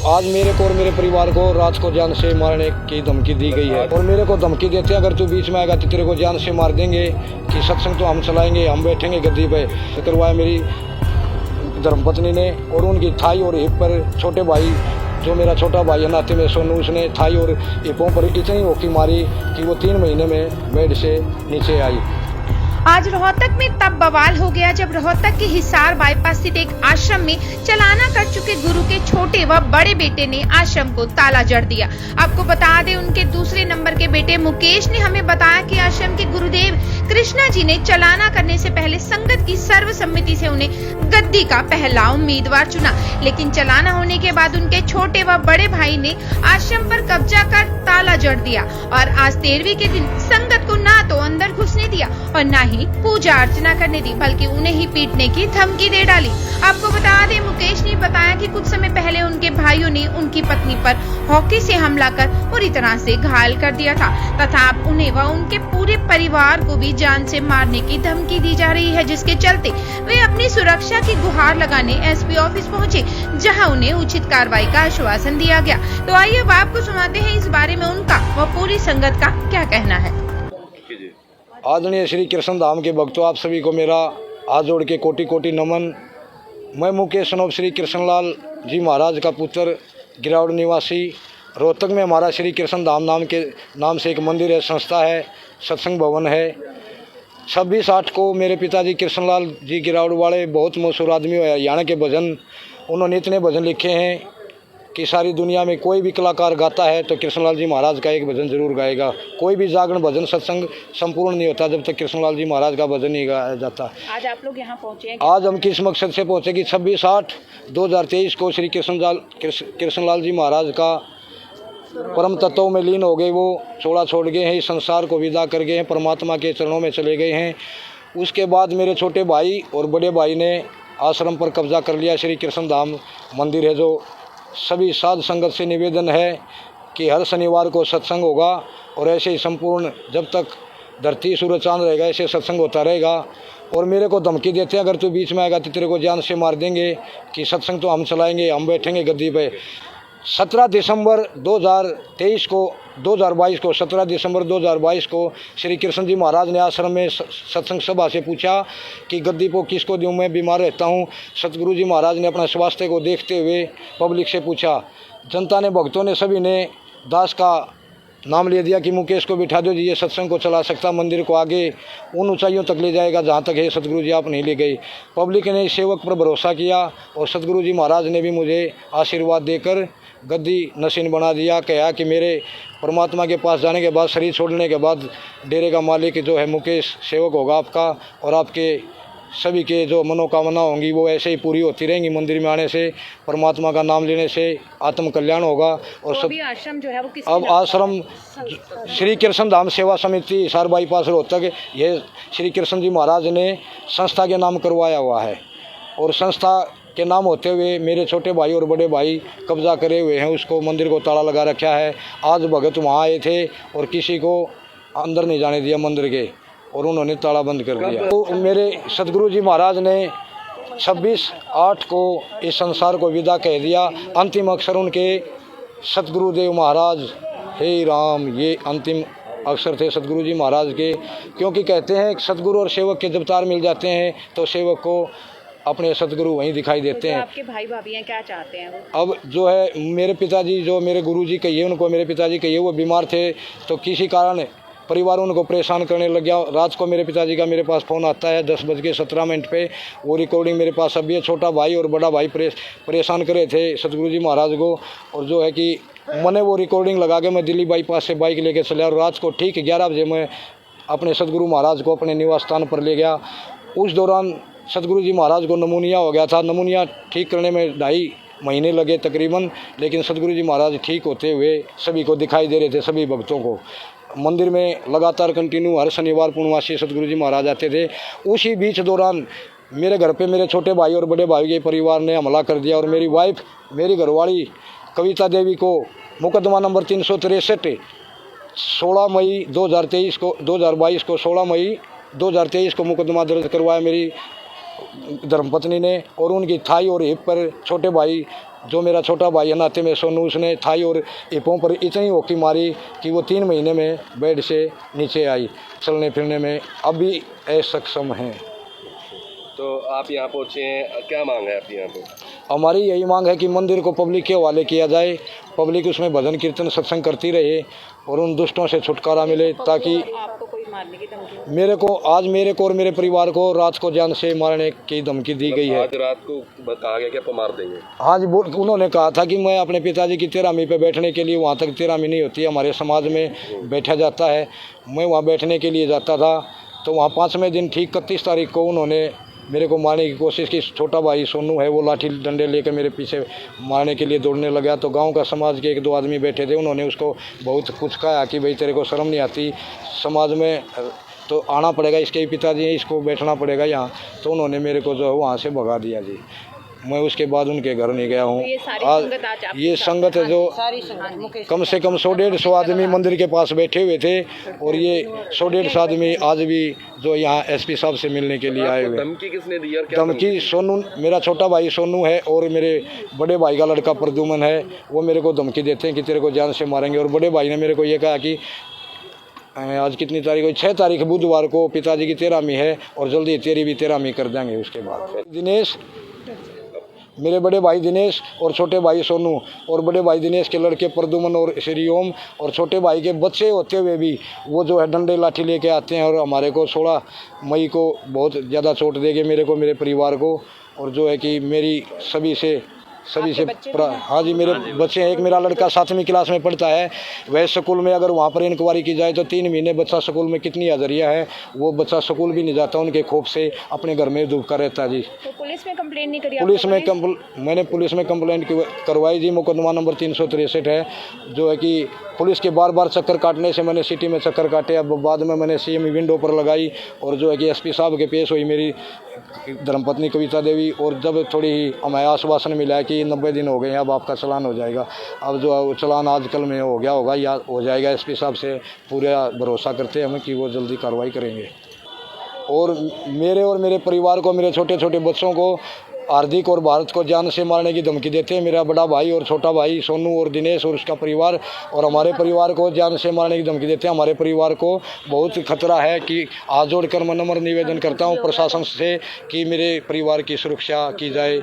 आज मेरे को और मेरे परिवार को रात को जान से मारने की धमकी दी गई है और मेरे को धमकी देते हैं अगर तू बीच में आएगा तो तेरे को जान से मार देंगे कि सत्संग तो हम चलाएंगे, हम बैठेंगे गद्दी पे। करवाया मेरी धर्मपत्नी ने और उनकी थाई और हिप पर छोटे भाई जो मेरा छोटा भाई है नाते में सोनू, उसने थाई और हिपों पर इतनी होकी मारी कि वो 3 महीने में बेड से नीचे आई। आज रोहतक में तब बवाल हो गया जब रोहतक के हिसार बाईपास स्थित एक आश्रम में चलाना कर चुके गुरु के छोटे व बड़े बेटे ने आश्रम को ताला जड़ दिया। आपको बता दें, उनके दूसरे नंबर के बेटे मुकेश ने हमें बताया कि आश्रम के गुरुदेव कृष्णा जी ने चलाना करने से पहले संगत की सर्वसम्मति से उन्हें गद्दी का पहला उम्मीदवार चुना, लेकिन चलाना होने के बाद उनके छोटे व बड़े भाई ने आश्रम पर कब्जा कर ताला जड़ दिया और आज 13वीं के दिन संगत को ना तो अंदर घुसने दिया और ना ही पूजा अर्चना करने दी, बल्कि उन्हें ही पीटने की धमकी दे डाली। आपको बता दें, मुकेश ने बताया कि कुछ समय पहले उनके भाइयों ने उनकी पत्नी पर हॉकी से हमला कर पूरी तरह से घायल कर दिया था तथा अब उन्हें व उनके पूरे परिवार को भी जान से मारने की धमकी दी जा रही है, जिसके चलते वे अपनी सुरक्षा की गुहार लगाने एसपी ऑफिस पहुंचे, जहां उन्हें उचित कार्रवाई का आश्वासन दिया गया। तो आइए अब आपको सुनाते हैं इस बारे में उनका व पूरी संगत का क्या कहना है। आदरणीय श्री कृष्ण धाम के भक्तों, आप सभी को मेरा हाथ जोड़ के कोटि कोटि नमन। मैं मुकेश सनोप श्री कृष्णलाल जी महाराज का पुत्र, गिरावड़ निवासी। रोहतक में हमारा श्री कृष्ण धाम नाम से एक मंदिर है, संस्था है, सत्संग भवन है। 26/8 को मेरे पिताजी कृष्णलाल जी गिरावड़ वाले बहुत मशहूर आदमी है हरियाणा के भजन, उन्होंने इतने भजन लिखे हैं कि सारी दुनिया में कोई भी कलाकार गाता है तो कृष्णलाल जी महाराज का एक भजन जरूर गाएगा। कोई भी जागरण भजन सत्संग संपूर्ण नहीं होता जब तक कृष्णलाल जी महाराज का भजन नहीं गाया जाता। आज आप लोग यहाँ पहुँचे हैं, आज हम किस मकसद से पहुँचे कि 26/8/2023 को श्री कृष्णलाल जी महाराज का परम तत्वों में लीन हो गए, वो चोला छोड़ गए हैं, इस संसार को विदा कर गए हैं, परमात्मा के चरणों में चले गए हैं। उसके बाद मेरे छोटे भाई और बड़े भाई ने आश्रम पर कब्जा कर लिया। श्री कृष्ण धाम मंदिर है जो सभी साध संगत से निवेदन है कि हर शनिवार को सत्संग होगा और ऐसे ही संपूर्ण जब तक धरती सूरज चांद रहेगा ऐसे सत्संग होता रहेगा। और मेरे को धमकी देते हैं अगर तू बीच में आएगा तो तेरे को जान से मार देंगे कि सत्संग तो हम चलाएंगे, हम बैठेंगे गद्दी पे। 17 दिसंबर 2022 को श्री कृष्ण जी महाराज ने आश्रम में सत्संग सभा से पूछा कि गद्दी को किसको दूं, मैं बीमार रहता हूं। सतगुरु जी महाराज ने अपना स्वास्थ्य को देखते हुए पब्लिक से पूछा। जनता ने, भक्तों ने, सभी ने दास का नाम ले दिया कि मुकेश को बिठा दो जी, ये सत्संग को चला सकता, मंदिर को आगे उन ऊंचाइयों तक ले जाएगा जहाँ तक है सतगुरु जी आप नहीं ले गए। पब्लिक ने सेवक पर भरोसा किया और सतगुरु जी महाराज ने भी मुझे आशीर्वाद देकर गद्दी नसीन बना दिया। कहा कि मेरे परमात्मा के पास जाने के बाद, शरीर छोड़ने के बाद डेरे का मालिक जो है मुकेश सेवक होगा आपका और आपके सभी के जो मनोकामना होंगी वो ऐसे ही पूरी होती रहेंगी। मंदिर में आने से, परमात्मा का नाम लेने से आत्म कल्याण होगा। और तो अभी आश्रम जो है वो अब आश्रम श्री कृष्ण धाम सेवा समिति हिसार बाईपास रोहतक, ये श्री कृष्ण जी महाराज ने संस्था के नाम करवाया हुआ है और संस्था के नाम होते हुए मेरे छोटे भाई और बड़े भाई कब्जा करे हुए हैं, उसको मंदिर को ताला लगा रखा है। आज भगत वहाँ आए थे और किसी को अंदर नहीं जाने दिया मंदिर के और उन्होंने ताला बंद कर दिया। तो मेरे सतगुरु जी महाराज ने 26/8 को इस संसार को विदा कह दिया। अंतिम अक्षर उनके सतगुरुदेव महाराज हे राम, ये अंतिम अक्षर थे सतगुरु जी महाराज के, क्योंकि कहते हैं सतगुरु और सेवक के जब तार मिल जाते हैं तो सेवक को अपने सतगुरु वहीं दिखाई देते हैं। आपके भाई भाभी हैं, क्या चाहते हैं वो? अब जो है मेरे पिताजी, जो मेरे गुरुजी कहिए उनको, मेरे पिताजी कहिए, वो बीमार थे तो किसी कारण परिवार उनको परेशान करने लग गया। रात को मेरे पिताजी का मेरे पास फ़ोन आता है 10:17 पे, वो रिकॉर्डिंग मेरे पास अभी है। छोटा भाई और बड़ा भाई परेशान करे थे सतगुरु जी महाराज को और जो है कि मैंने वो रिकॉर्डिंग लगा के मैं दिल्ली बाईपास से बाइक लेके चला और रात को ठीक 11 बजे मैं अपने सतगुरु महाराज को अपने निवास स्थान पर ले गया। उस दौरान सतगुरु जी महाराज को नमूनिया हो गया था। नमूनिया ठीक करने में 2.5 महीने लगे तकरीबन, लेकिन सतगुरु जी महाराज ठीक होते हुए सभी को दिखाई दे रहे थे, सभी भक्तों को। मंदिर में लगातार कंटिन्यू हर शनिवार पूर्णवासी सतगुरु जी महाराज आते थे। उसी बीच दौरान मेरे घर पे मेरे छोटे भाई और बड़े भाई के परिवार ने हमला कर दिया और मेरी वाइफ, मेरी घरवाली कविता देवी को मुकदमा नंबर 363 16 मई 2022 को 16 मई 2023 को मुकदमा दर्ज करवाया। मेरी धर्मपत्नी ने, और उनकी थाई और हिप पर छोटे भाई जो मेरा छोटा भाई है नाते में सोनू, उसने थाई और हिपों पर इतनी होकी मारी कि वो 3 महीने में बेड से नीचे आई, चलने फिरने में अभी असक्षम हैं। तो आप यहाँ पहुँचे हैं, क्या मांग है आपकी यहाँ पे? हमारी यही मांग है कि मंदिर को पब्लिक के हवाले किया जाए, पब्लिक उसमें भजन कीर्तन सत्संग करती रहे और उन दुष्टों से छुटकारा मिले, ताकि आपको कोई मारने की धमकी? मेरे को और मेरे परिवार को रात को जान से मारने की धमकी दी गई है। आज रात को कहा गया कि आप मार देंगे? हाँ जी, उन्होंने कहा था कि मैं अपने पिताजी की 13वीं पे बैठने के लिए, वहाँ तक 13वीं नहीं होती, हमारे समाज में बैठा जाता है, मैं वहाँ बैठने के लिए जाता था, तो वहाँ 5वें दिन ठीक 31 तारीख को उन्होंने मेरे को मारने की कोशिश की। छोटा भाई सोनू है, वो लाठी डंडे लेकर मेरे पीछे मारने के लिए दौड़ने लगा, तो गांव का समाज के 1-2 आदमी बैठे थे, उन्होंने उसको बहुत कुछ कहा कि भाई तेरे को शर्म नहीं आती, समाज में तो आना पड़ेगा, इसके पिताजी हैं, इसको बैठना पड़ेगा यहाँ, तो उन्होंने मेरे को जो है वहाँ से भगा दिया जी। मैं उसके बाद उनके घर नहीं गया हूँ। ये संगत है जो कम से कम 100-150 आदमी मंदिर के पास बैठे हुए थे, और ये 100-150 आदमी आज भी जो यहाँ एसपी साहब से मिलने के लिए आए हुए। धमकी किसने दी? और क्या धमकी सोनू, मेरा छोटा भाई सोनू है, और मेरे बड़े भाई का लड़का प्रद्युमन है, वो मेरे को धमकी देते हैं कि तेरे को जान से मारेंगे। और बड़े भाई ने मेरे को ये कहा कि आज कितनी तारीख हो, 6 तारीख बुधवार को पिताजी की 13वीं है, और जल्दी तेरी भी 13वीं कर देंगे। उसके बाद दिनेश, मेरे बड़े भाई दिनेश और छोटे भाई सोनू, और बड़े भाई दिनेश के लड़के प्रद्युमन और श्री ओम, और छोटे भाई के बच्चे होते हुए भी वो जो है डंडे लाठी लेके आते हैं, और हमारे को 16 मई को बहुत ज़्यादा चोट देंगे, मेरे को, मेरे परिवार को, और जो है कि मेरी सभी से हाँ जी, मेरे बच्चे हैं। एक मेरा लड़का 7वीं क्लास में पढ़ता है, वह स्कूल में, अगर वहाँ पर इंक्वायरी की जाए तो 3 महीने बच्चा स्कूल में कितनी हाजिरियाँ है, वो बच्चा स्कूल भी नहीं जाता, उनके खौफ से अपने घर में डूबका रहता है जी। तो पुलिस में कंप्लेंट नहीं करी? मैंने पुलिस में कंप्लेंट करवाई जी। मुकदमा नंबर 363 है, जो है कि पुलिस के बार चक्कर काटने से मैंने सिटी में चक्कर काटे, अब बाद में मैंने सीएम विंडो पर लगाई, और जो है कि एसपी साहब के पेश हुई मेरी धर्मपत्नी कविता देवी, और जब थोड़ी ही हमें आश्वासन मिला कि 90 दिन हो गए हैं, अब आपका चालान हो जाएगा, अब जो चालान आजकल में हो गया होगा या हो जाएगा, एसपी साहब से पूरा भरोसा करते हैं हमें कि वो जल्दी कार्रवाई करेंगे। और मेरे परिवार को, मेरे छोटे छोटे बच्चों को हार्दिक और भारत को जान से मारने की धमकी देते हैं। मेरा बड़ा भाई और छोटा भाई सोनू और दिनेश और उसका परिवार, और हमारे परिवार को जान से मारने की धमकी देते हैं। हमारे परिवार को बहुत खतरा है कि हाथ जोड़कर मैं नम्र निवेदन करता हूं प्रशासन से कि मेरे परिवार की सुरक्षा की जाए,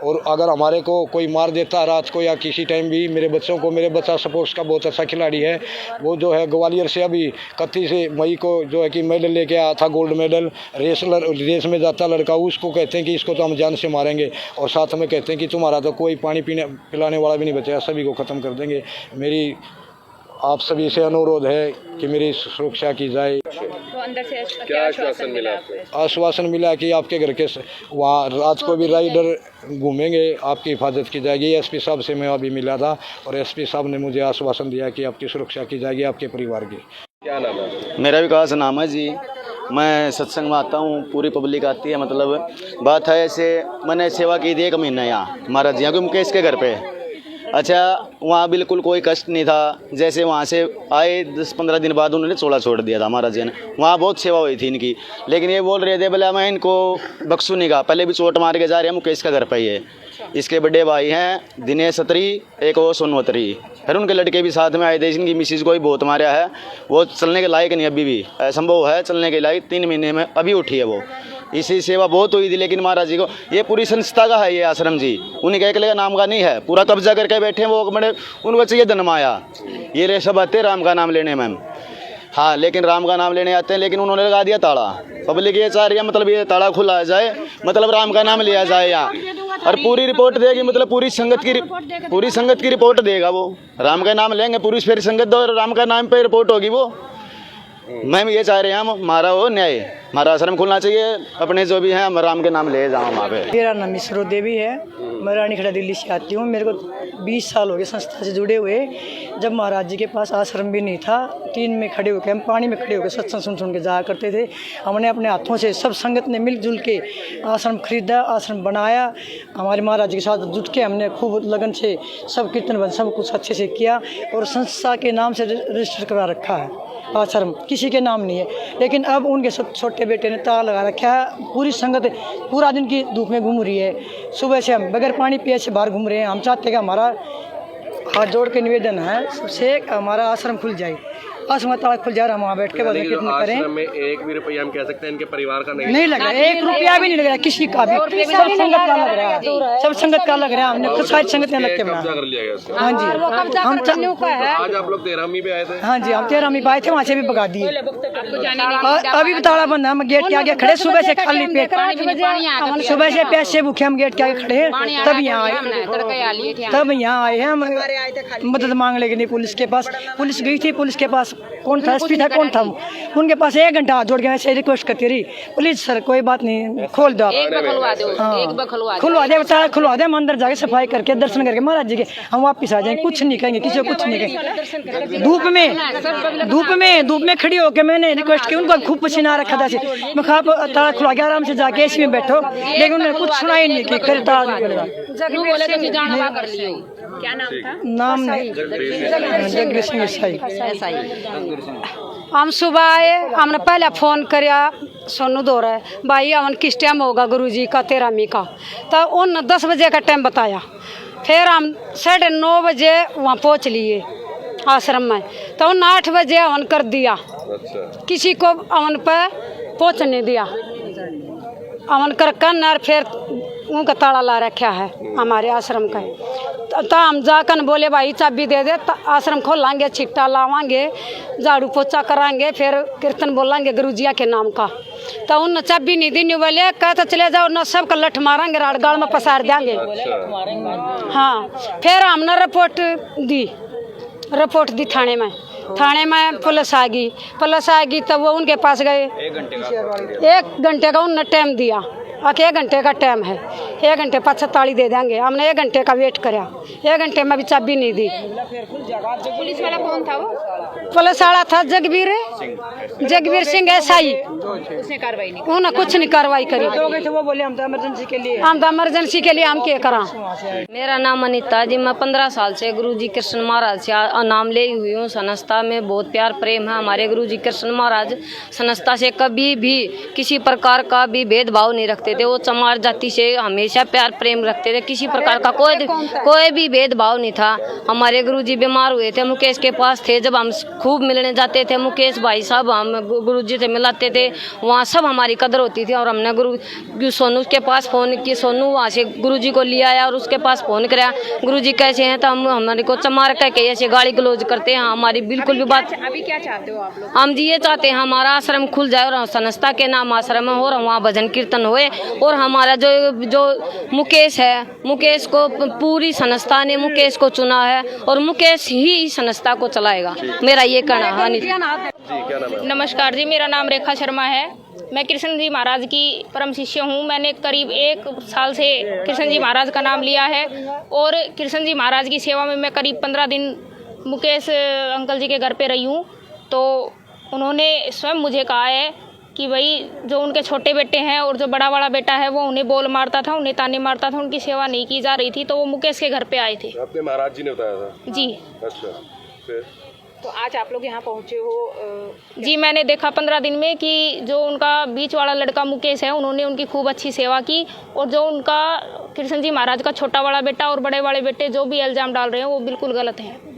और अगर हमारे को कोई मार देता रात को या किसी टाइम भी, मेरे बच्चों को, मेरे बच्चा स्पोर्ट्स का बहुत अच्छा खिलाड़ी है, वो जो है ग्वालियर से अभी 31 मई को जो है कि मेडल लेके आया था, गोल्ड मेडल, रेस में जाता लड़का, उसको कहते हैं कि इसको तो हम जान से मारेंगे, और साथ में कहते हैं कि तुम्हारा तो कोई पानी पिलाने वाला भी नहीं बचेगा, सभी को ख़त्म कर देंगे। मेरी आप सभी से अनुरोध है कि मेरी सुरक्षा की जाए। तो अंदर से क्या आश्वासन मिला आपको? आश्वासन मिला कि आपके घर के वहाँ रात को भी राइडर घूमेंगे, आपकी हिफाजत की जाएगी। एसपी साहब से मैं अभी मिला था, और एसपी साहब ने मुझे आश्वासन दिया कि आपकी सुरक्षा की जाएगी, आपके परिवार की। क्या नाम है? मेरा विकास नाम है जी। मैं सत्संग में आता हूँ, पूरी पब्लिक आती है। मतलब बात है ऐसे, मैंने सेवा की थी 1 महीना यहाँ महाराज जी, क्योंकि मुकेश के घर पे। अच्छा, वहाँ बिल्कुल कोई कष्ट नहीं था। जैसे वहाँ से आए 10-15 दिन बाद उन्होंने चोला छोड़ दिया था महाराज जी ने। वहाँ बहुत सेवा हुई थी इनकी, लेकिन ये बोल रहे थे बोले मैं इनको बख्शू नहीं का, पहले भी चोट मार के जा रहे हैं, मुकेश का घर पे ही है। इसके बड़े भाई हैं दिनेश अत्री, एक वो सोनू अत्री, फिर उनके लड़के भी साथ में आए थे। इनकी मिसिज को भी बहुत मारा है, वो चलने के लायक नहीं, अभी भी असंभव है चलने के लायक, 3 महीने में अभी उठी है वो। इसी सेवा बहुत हुई थी, लेकिन महाराज जी को, ये पूरी संस्था का है ये आश्रम जी, उन्हीं एक का नाम का नहीं है, पूरा कब्जा करके बैठे वो बड़े, उनको चाहिए धनमाया। ये रे सब आते राम का नाम लेने में, हाँ, लेकिन राम का नाम लेने आते हैं, लेकिन उन्होंने लगा दिया ताला। पब्लिक ये चाह रही है मतलब ये ताला खुला जाए, मतलब राम का नाम लिया जाए यहाँ, और पूरी रिपोर्ट देगी, मतलब पूरी संगत की रिपोर्ट देगा वो। राम का नाम लेंगे पूरी, फिर संगत और राम का नाम पे रिपोर्ट होगी वो। मैम ये चाह रहे हैं हम, हमारा हो न्याय, हमारा आश्रम खुलना चाहिए, अपने जो भी हैं हम राम के नाम ले जाओ वहाँ पे। मेरा नाम मिश्रो देवी है, मैं रानीखेड़ा दिल्ली से आती हूँ। मेरे को 20 साल हो गए संस्था से जुड़े हुए। जब महाराज जी के पास आश्रम भी नहीं था, टीन में खड़े होकर, हम पानी में खड़े होकर सत्संग सुन के जाया करते थे। हमने अपने हाथों से सब संगत ने मिलजुल के आश्रम खरीदा, आश्रम बनाया। हमारे महाराज जी के साथ जुट के हमने खूब लगन से सब कीर्तन बंद सब कुछ अच्छे से किया और संस्था के नाम से रजिस्टर करा रखा है। आश्रम किसी के नाम नहीं है, लेकिन अब उनके छोटे बेटे ने ताला लगा रखा है। पूरी संगत पूरा दिन की धूप में घूम रही है। सुबह से हम बगैर पानी पिए से बाहर घूम रहे हैं। हम चाहते हैं कि हमारा हाथ जोड़ के निवेदन है सबसे, हमारा आश्रम खुल जाए, आश्रम ताला खुल जाए, हम वहाँ बैठ के भजन कीर्तन करें। आश्रम में 1 भी रुपया हम कह सकते हैं इनके परिवार का नहीं लग रहा, 1 रुपया भी नहीं लग रहा किसी का भी। सब संगत का लग रहा है, सब संगत का लग रहा है। हमने खुद सारी संगत में लग के बना। कर लिया गया उसका। हाँ जी, हम आज आप लोग 13वीं पे आए थे। हाँ जी, हम 13वीं पे आए थे, वहाँ से भी भगा दिए। अभी भी ताला बंद है, हम गेट के आगे खड़े, सुबह से खाली पेट, सुबह से प्यासे भूखे हम गेट के आगे खड़े हैं। तब यहाँ आए हैं हम मदद मांगने के लिए पुलिस के पास। पुलिस गई थी, पुलिस के पास कौन था, एसपी था, कौन था, उनके पास 1 घंटा हाथ जोड़ के ऐसे रिक्वेस्ट करती रही, पुलिस सर कोई बात नहीं, खोल दो, खुलवा दे, हम अंदर जाके सफाई करके दर्शन करके महाराज जी के हम वापस आ जाएंगे। कुछ नहीं कहेंगे, किसी को कुछ नहीं कहेंगे। धूप में खड़ी होकर मैंने रिक्वेस्ट की, उनको खूब पसीना रखा था। मैं खा ताला खुलवा के आराम से जाके एसी में बैठो, लेकिन उन्होंने कुछ सुना ही नहीं कि फिर ताला निकलेगा। क्या नाम था? नाम नहीं, जगवीर सिंह ईसाई। हम सुबह आए, हमने पहले फ़ोन कराया सोनू दो रहे भाई अवन किस टाइम होगा गुरुजी का 13वीं का, तो उन 10 बजे का टाइम बताया। फिर हम 9:30 बजे वहाँ पहुँच लिए आश्रम में, तो उन 8 बजे अवन कर दिया। किसी को अवन पर पहुँचने दिया, अवन कर कर फिर उनका ताला ला रखा है हमारे आश्रम का। तो हम जाकर बोले भाई चाबी दे दे, आश्रम खोलेंगे, छिट्टा लावांगे, झाड़ू पोछा कराएंगे, फिर कीर्तन बोलेंगे गुरुजिया के नाम का। तो उन चाबी नहीं दी, बोले कहते चले जाओ न, सबका लठ मारेंगे, राड़गाड़ में पसार देंगे। हाँ, फिर हमने रिपोर्ट दी थाने में पुलिस आ गई, तब वो उनके पास गए। 1 घंटे का उन्होंने टाइम दिया, 1 घंटे का टाइम है, 1 घंटे 45 दे देंगे। हमने 1 घंटे का वेट कराया, 1 घंटे में भी चाबी नहीं दी। पुलिस वाला कौन था? वो पुलिस वाला था जगवीर सिंह एसआई। उसने कार्रवाई नहीं, उन्होंने कुछ नहीं कार्रवाई करी। वो बोले हम तो इमरजेंसी के लिए हम क्या करा। मेरा नाम अनिता जी, मैं 15 साल से गुरुजी कृष्ण महाराज से नाम ले हुई हूँ। संस्था में बहुत प्यार प्रेम है। हमारे गुरुजी कृष्ण महाराज संस्था से कभी भी किसी प्रकार का भी भेदभाव नहीं रखते थे। वो चमार जाति से हमेशा प्यार प्रेम रखते थे, किसी प्रकार का कोई भी भेदभाव नहीं था। हमारे गुरुजी बीमार हुए थे, मुकेश के पास थे, जब हम खूब मिलने जाते थे, मुकेश भाई साहब हम गुरुजी से मिलाते थे, वहाँ सब हमारी कदर होती थी। और हमने सोनू के पास फ़ोन किया, सोनू वहाँ से गुरुजी को लिया आया और उसके पास फ़ोन कराया, गुरुजी कैसे हैं, तो हम हमारे को चमार कह के ऐसे गाली गलौज करते हैं। हमारी बिल्कुल भी बात। अभी क्या चाहते हो आप लोग? हम जी ये चाहते हैं हमारा आश्रम खुल जाए और संस्था के नाम आश्रम है और वहाँ भजन कीर्तन होए। और हमारा जो मुकेश है, मुकेश को पूरी संस्था ने मुकेश को चुना है और मुकेश ही संस्था को चलाएगा, मेरा ये कहना है। नमस्कार जी, मेरा नाम रेखा शर्मा है। मैं कृष्ण जी महाराज की परम शिष्य हूँ। मैंने करीब 1 साल से कृष्ण जी महाराज का नाम लिया है और कृष्ण जी महाराज की सेवा में मैं करीब 15 दिन मुकेश अंकल जी के घर पे रही हूँ। तो उन्होंने स्वयं मुझे कहा है कि भाई जो उनके छोटे बेटे हैं और जो बड़ा वाला बेटा है वो उन्हें बोल मारता था, उन्हें ताने मारता था, उनकी सेवा नहीं की जा रही थी, तो वो मुकेश के घर पे आए थे। आपके महाराज जी ने बताया था? जी। अच्छा, फिर? तो आज आप लोग यहाँ पहुँचे हो? जी, मैंने देखा 15 दिन में कि जो उनका बीच वाला लड़का मुकेश है, उन्होंने उनकी खूब अच्छी सेवा की। और जो उनका कृष्ण जी महाराज का छोटा वाला बेटा और बड़े वाले बेटे जो भी इल्ज़ाम डाल रहे हैं वो बिल्कुल गलत है।